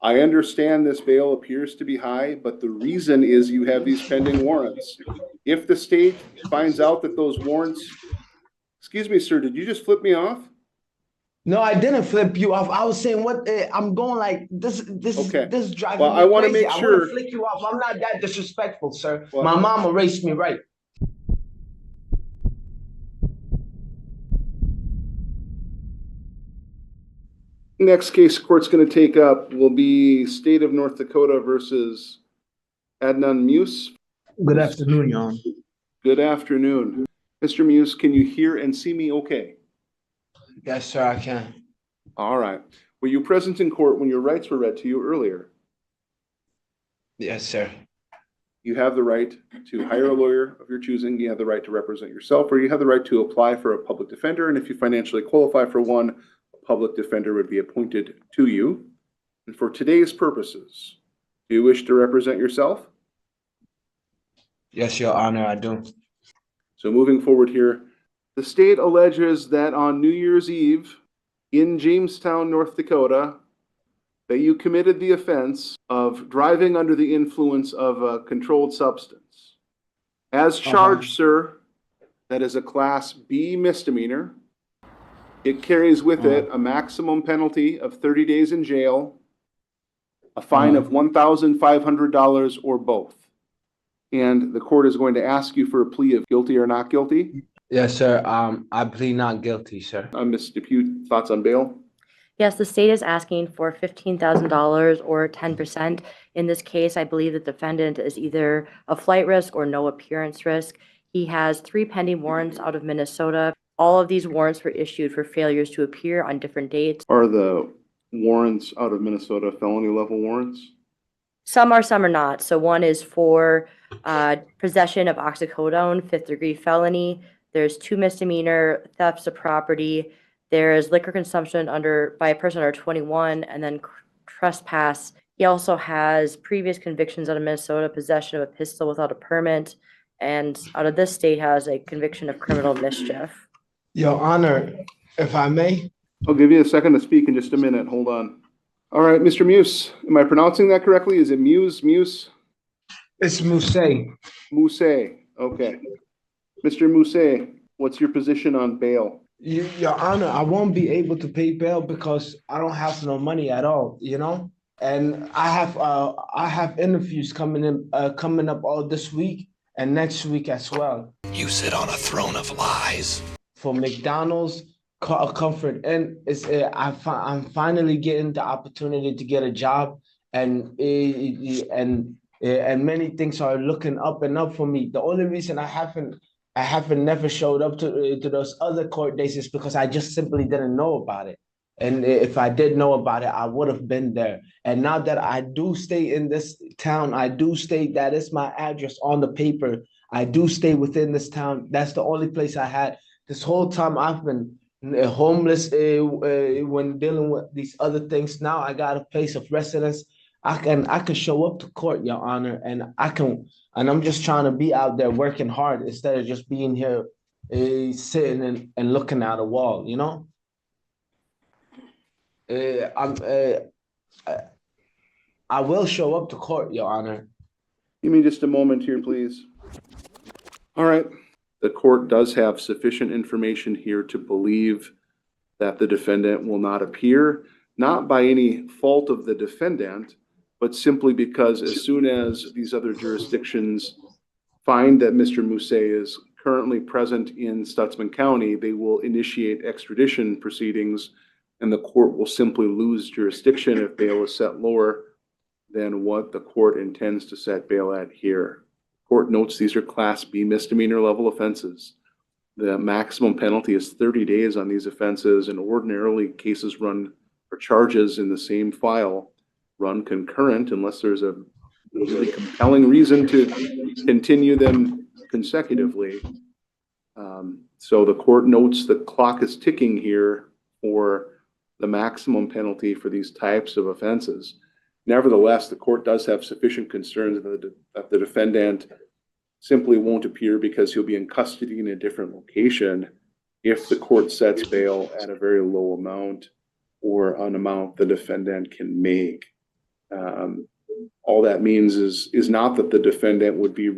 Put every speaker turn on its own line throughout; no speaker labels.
I understand this bail appears to be high, but the reason is you have these pending warrants. If the state finds out that those warrants, excuse me, sir, did you just flip me off?
No, I didn't flip you off. I was saying what I'm going like this.
Okay.
This is driving
Well,
me
I want to
crazy.
make
I want to
sure.
flick you off. I'm not that disrespectful, sir.
Well,
My mama raised me right.
next case court's going to take up will be State of North Dakota versus Adnan Muse.
Good afternoon, Your Honor.
Good afternoon. Mr. Muse, can you hear and see me okay?
Yes, sir, I can.
All right. Were you present in court when your rights were read to you earlier?
Yes, sir.
You have the right to hire a lawyer of your choosing. You have the right to represent yourself, or you have the right to apply for a public defender. And if you financially qualify for one, a public defender would be appointed to you. And for today's purposes, do you wish to represent yourself?
Yes, Your Honor, I do.
So moving forward here, the state alleges that on New Year's Eve in Jamestown, North Dakota, that you committed the offense of driving under the influence of a controlled substance. As charged, sir, that is a Class B misdemeanor. It carries with it a maximum penalty of 30 days in jail, a fine of $1,500 or both. And the court is going to ask you for a plea of guilty or not guilty.
Yes, sir. I plead not guilty, sir.
Ms. Depute, thoughts on bail?
Yes, the state is asking for $15,000 or 10%. In this case, I believe the defendant is either a flight risk or no appearance risk. He has 3 pending warrants out of Minnesota. All of these warrants were issued for failures to appear on different dates.
Are the warrants out of Minnesota felony level warrants?
Some are not. So one is for possession of oxycodone, 5th-degree felony. There's 2 misdemeanor thefts of property. There's liquor consumption by a person under 21, and then trespass. He also has previous convictions out of Minnesota, possession of a pistol without a permit, and out of this state has a conviction of criminal mischief.
Your Honor, if I may.
I'll give you a second to speak in just a minute. Hold on. All right, Mr. Muse, am I pronouncing that correctly? Is it Muse?
It's Muse.
Muse. Okay. Mr. Muse, what's your position on bail?
Your Honor, I won't be able to pay bail because I don't have no money at all, you know? And I have interviews coming up all this week and next week as well.
You sit on a throne of lies.
For McDonald's, Comfort Inn, I'm finally getting the opportunity to get a job, and many things are looking up and up for me. The only reason I haven't never showed up to those other court days is because I just simply didn't know about it. And if I did know about it, I would have been there. And now that I do stay in this town, I do stay, that is my address on the paper. I do stay within this town. That's the only place I had. This whole time I've been homeless when dealing with these other things. Now I got a place of residence. I can show up to court, Your Honor, and I'm just trying to be out there working hard instead of just being here sitting and looking at a wall, you know? I will show up to court, Your Honor.
Give me just a moment here, please. All right. The court does have sufficient information here to believe that the defendant will not appear, not by any fault of the defendant, but simply because as soon as these other jurisdictions find that Mr. Muse is currently present in Stutsman County, they will initiate extradition proceedings, and the court will simply lose jurisdiction if bail is set lower than what the court intends to set bail at here. Court notes these are Class B misdemeanor level offenses. The maximum penalty is 30 days on these offenses, and ordinarily cases run or charges in the same file run concurrent unless there's a really compelling reason to continue them consecutively. So the court notes the clock is ticking here for the maximum penalty for these types of offenses. Nevertheless, the court does have sufficient concerns that the defendant simply won't appear because he'll be in custody in a different location if the court sets bail at a very low amount or an amount the defendant can make. All that means is not that the defendant would be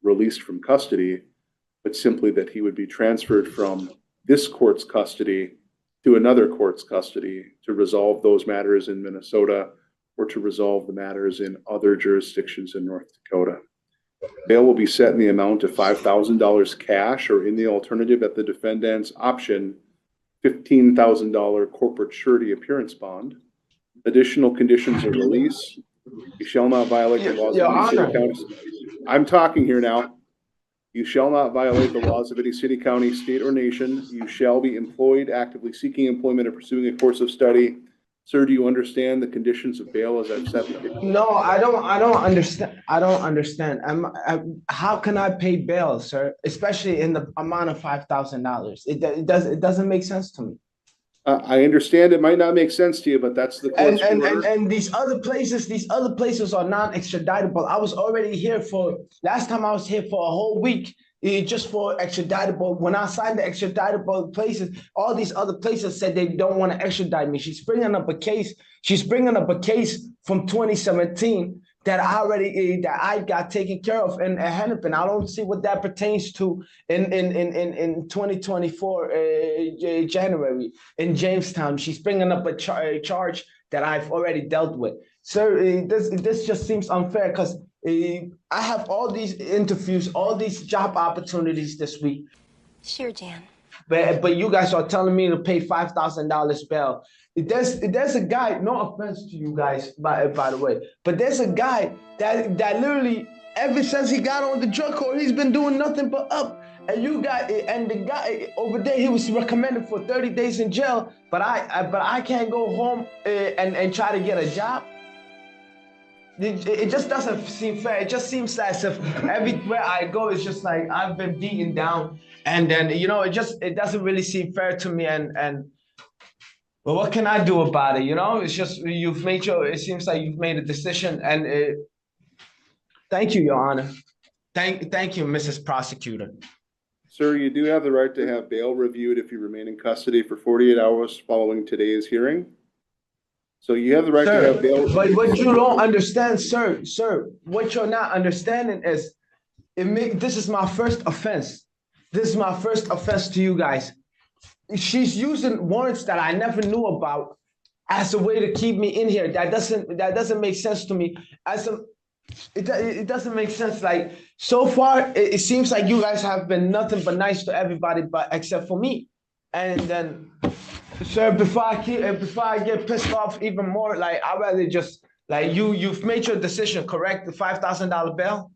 released from custody, but simply that he would be transferred from this court's custody to another court's custody to resolve those matters in Minnesota or to resolve the matters in other jurisdictions in North Dakota. Bail will be set in the amount of $5,000 cash, or in the alternative at the defendant's option, $15,000 corporate surety appearance bond. Additional conditions of release: you shall not violate the laws of any city, county. I'm talking here now. You shall not violate the laws of any city, county, state, or nation. You shall be employed, actively seeking employment, or pursuing a course of study. Sir, do you understand the conditions of bail as I've set them?
No, I don't understand. I don't understand. How can I pay bail, sir? Especially in the amount of $5,000. It doesn't make sense to me.
I understand it might not make sense to you, but that's the court's order.
And these other places are non-extraditable. I was already here last time I was here for a whole week, just for extraditable. When I signed the extraditable places, all these other places said they don't want to extradite me. She's bringing up a case from 2017 that I got taken care of in Hennepin. I don't see what that pertains to in 2024 January in Jamestown. She's bringing up a charge that I've already dealt with. Sir, this just seems unfair because I have all these interviews, all these job opportunities this week.
Sure, Jan.
But you guys are telling me to pay $5,000 bail. There's a guy, no offense to you guys, by the way, but there's a guy that literally, ever since he got on the drug court, he's been doing nothing but up. And the guy over there, he was recommended for 30 days in jail, but I can't go home and try to get a job. It just doesn't seem fair. It just seems as if everywhere I go, it's just like I've been beaten down, and then it doesn't really seem fair to me. But what can I do about it? It's just it seems like you've made a decision, and thank you, Your Honor. Thank you, Mrs. Prosecutor.
Sir, you do have the right to have bail reviewed if you remain in custody for 48 hours following today's hearing. So you have the right to have bail.
But what you don't understand, sir, what you're not understanding is this is my first offense. This is my first offense to you guys. She's using warrants that I never knew about as a way to keep me in here. That doesn't make sense to me. It doesn't make sense. Like, so far, it seems like you guys have been nothing but nice to everybody, except for me. And then, sir, before I get pissed off even more, like, I'd rather just, like, you've made your decision, correct? The $5,000 bail?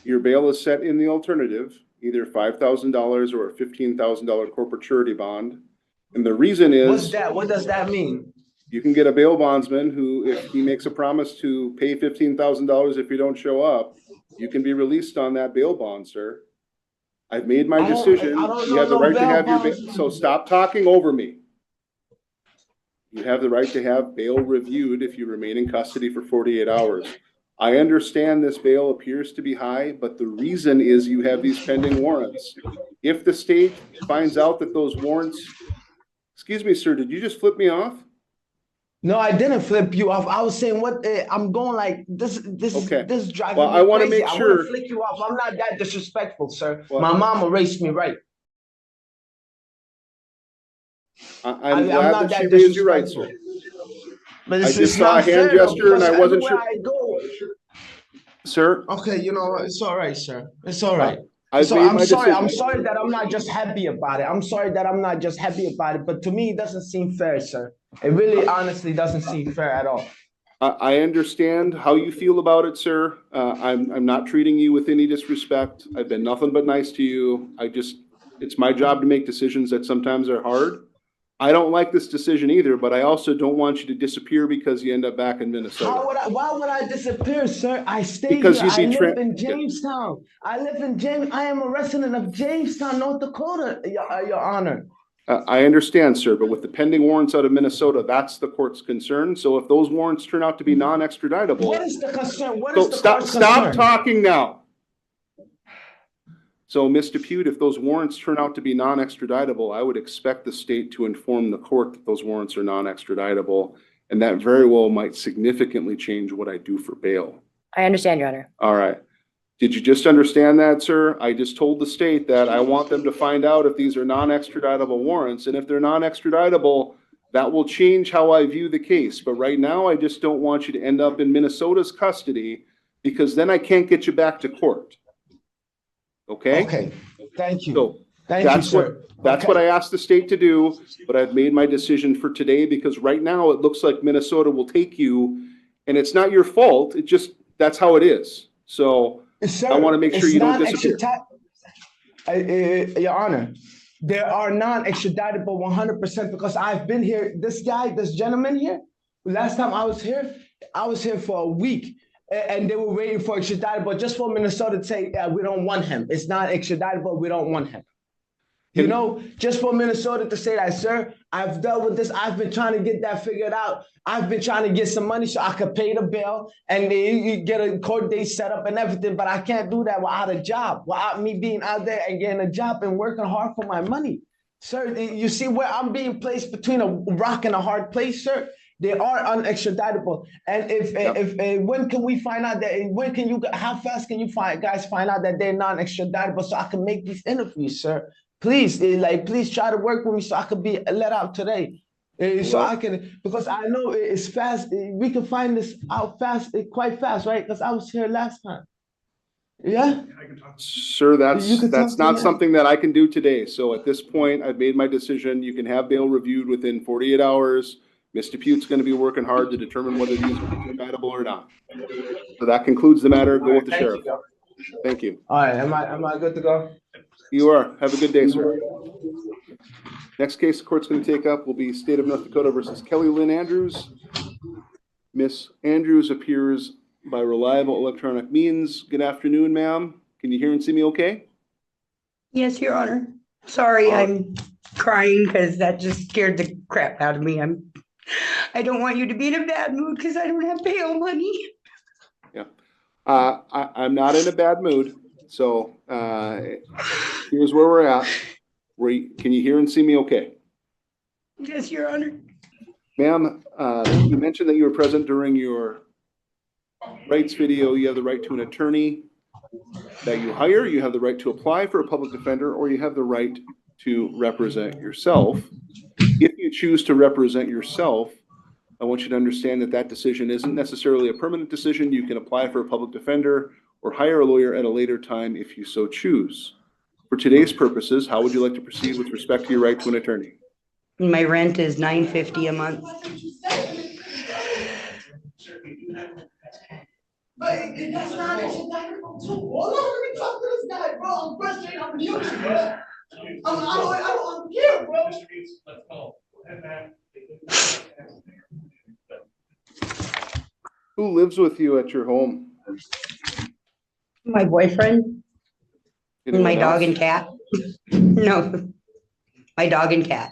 Your bail is set in the alternative, either $5,000 or a $15,000 corporate surety bond. And the reason is—
What's that? What does that mean?
You can get a bail bondsman who, if he makes a promise to pay $15,000 if you don't show up, you can be released on that bail bond, sir. I've made my decision. You have the right to have your bail. So stop talking over me. You have the right to have bail reviewed if you remain in custody for 48 hours. I understand this bail appears to be high, but the reason is you have these pending warrants. If the state finds out that those warrants— Excuse me, sir, did you just flip me off?
No, I didn't flip you off. I was saying I'm going like this.
Okay.
This is driving
well,
me
I want to
crazy.
make sure.
I want to flick you off. I'm not that disrespectful, sir.
Well,
my mama raised me right.
I'm glad that she raised you right, sir.
But
I just saw a hand gesture and I wasn't sure.
I go.
Sir?
Okay, it's all right, sir. It's all right.
I'm
sorry. I'm sorry that I'm not just happy about it. But to me, it doesn't seem fair, sir. It really, honestly, doesn't seem fair at all.
I understand how you feel about it, sir. I'm not treating you with any disrespect. I've been nothing but nice to you. It's my job to make decisions that sometimes are hard. I don't like this decision either, but I also don't want you to disappear because you end up back in Minnesota.
Why would I disappear, sir? I stay
because
here. I live
in
in Jamestown. I am a resident of Jamestown, North Dakota, Your Honor.
I understand, sir, but with the pending warrants out of Minnesota, that's the court's concern. So if those warrants turn out to be non-extraditable—
What is the concern?
Stop talking now. So, Ms. Depute, if those warrants turn out to be non-extraditable, I would expect the state to inform the court that those warrants are non-extraditable And that very well might significantly change what I do for bail.
I understand, Your Honor.
All right. Did you just understand that, sir? I just told the state that I want them to find out if these are non-extraditable warrants. And if they're non-extraditable, that will change how I view the case. But right now, I just don't want you to end up in Minnesota's custody, because then I can't get you back to court. Okay?
Okay, thank you.
So
Thank you,
that's
sir.
that's
Okay.
what I asked the state to do, but I've made my decision for today, because right now it looks like Minnesota will take you, and it's not your fault. It just, that's how it is. So
Sir,
I want to make sure
it's
you don't
non-extradite-
disappear.
Your Honor, there are non-extraditable 100% because I've been here. This gentleman here, last time I was here for a week, and they were waiting for extraditable just for Minnesota to say, we don't want him. It's not extraditable. We don't want him. You know, just for Minnesota to say that, sir, I've dealt with this. I've been trying to get that figured out. I've been trying to get some money so I could pay the bill and you get a court date set up and everything, but I can't do that without a job, without me being out there and getting a job and working hard for my money. Sir, you see where I'm being placed between a rock and a hard place, sir? They are unextraditable. And when can we find out that, how fast can you guys find out that they're non-extraditable so I can make these interviews, sir? Please, please try to work with me so I could be let out today. So I can, because I know it's fast. We can find this out fast, quite fast, right? Because I was here last time. Yeah?
Sir, that's not something that I can do today. So at this point, I've made my decision. You can have bail reviewed within 48 hours. Mr. Pute's going to be working hard to determine whether these are compatible or not. So that concludes the matter. Go with the sheriff. Thank you.
All right, am I good to go?
You are. Have a good day, sir. Next case the court's going to take up will be State of North Dakota versus Kelly Lynn Andrews. Miss Andrews appears by reliable electronic means. Good afternoon, ma'am. Can you hear and see me okay?
Yes, Your Honor. Sorry, I'm crying because that just scared the crap out of me. I don't want you to be in a bad mood because I don't have bail money.
Yeah. I'm not in a bad mood. So here's where we're at. Can you hear and see me okay?
Yes, Your Honor.
Ma'am, you mentioned that you were present during your rights video. You have the right to an attorney that you hire. You have the right to apply for a public defender, or you have the right to represent yourself. If you choose to represent yourself, I want you to understand that that decision isn't necessarily a permanent decision. You can apply for a public defender or hire a lawyer at a later time if you so choose. For today's purposes, how would you like to proceed with respect to your right to an attorney?
My rent is $950 a month.
But that's not actually hold on, let me talk to this guy, bro. I'm frustrated. I'm mute, bro. I don't care, bro.
Let's go.
Who lives with you at your home?
My boyfriend,
Anyone
my dog
else?
and cat. No, my dog and cat.